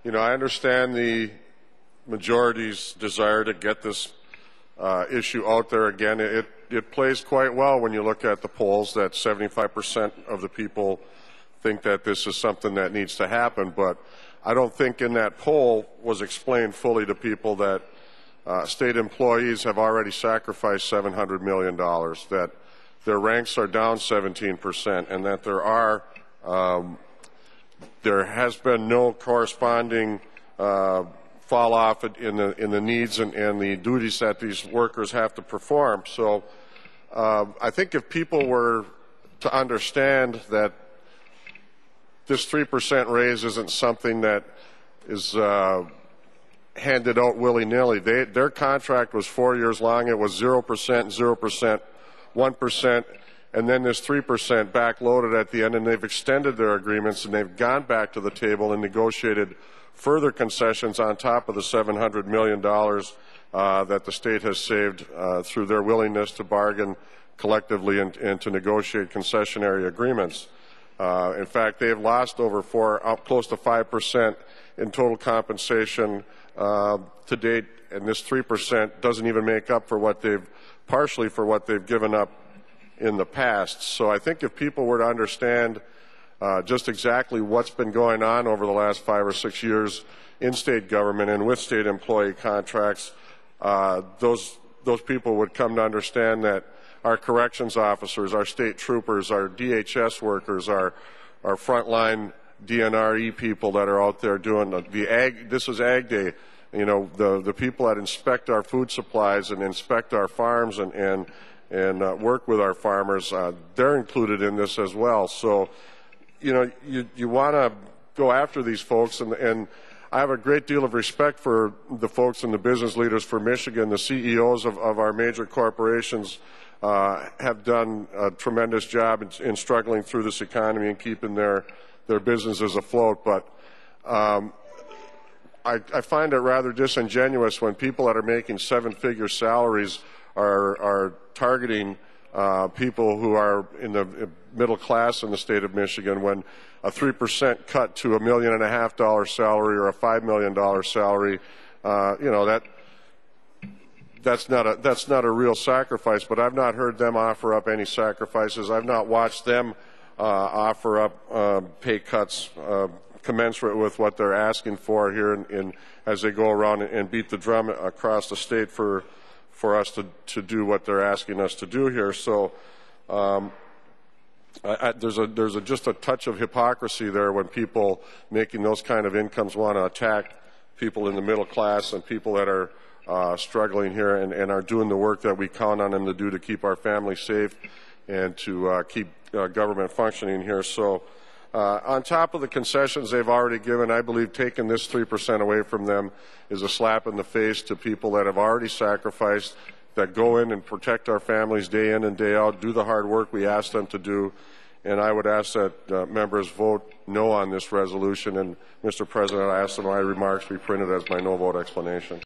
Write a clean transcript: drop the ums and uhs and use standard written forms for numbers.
I understand the majority's desire to get this issue out there again. It plays quite well when you look at the polls that 75% of the people think that this is something that needs to happen. But I don't think in that poll was explained fully to people that state employees have already sacrificed $700 million, that their ranks are down 17%, and that there has been no corresponding fall off in the needs and the duties that these workers have to perform. So I think if people were to understand that this 3% raise isn't something that is handed out willy-nilly. Their contract was 4 years long. It was 0%, 0%, 1%, and then this 3% backloaded at the end, and they've extended their agreements, and they've gone back to the table and negotiated further concessions on top of the $700 million that the state has saved through their willingness to bargain collectively and to negotiate concessionary agreements. In fact, they've lost over close to 5% in total compensation to date, and this 3% doesn't even make up for partially for what they've given up in the past. So I think if people were to understand just exactly what's been going on over the last 5 or 6 years in state government and with state employee contracts, those people would come to understand that our corrections officers, our state troopers, our DHS workers, our frontline DNRE people that are out there doing this is Ag Day. The people that inspect our food supplies and inspect our farms and work with our farmers, they're included in this as well. So, you want to go after these folks, and I have a great deal of respect for the folks and the business leaders for Michigan. The CEOs of our major corporations have done a tremendous job in struggling through this economy and keeping their businesses afloat. But I find it rather disingenuous when people that are making 7-figure salaries are targeting people who are in the middle class in the state of Michigan, when a 3% cut to $1.5 million salary or a $5 million salary, that's not a real sacrifice. But I've not heard them offer up any sacrifices. I've not watched them offer up pay cuts commensurate with what they're asking for here as they go around and beat the drum across the state for us to do what they're asking us to do here. So there's just a touch of hypocrisy there when people making those kind of incomes want to attack people in the middle class and people that are struggling here and are doing the work that we count on them to do to keep our families safe and to keep government functioning here. So on top of the concessions they've already given, I believe taking this 3% away from them is a slap in the face to people that have already sacrificed, that go in and protect our families day in and day out, do the hard work we ask them to do. And I would ask that members vote no on this resolution. And, Mr. President, I ask that my remarks be printed as my no vote explanation.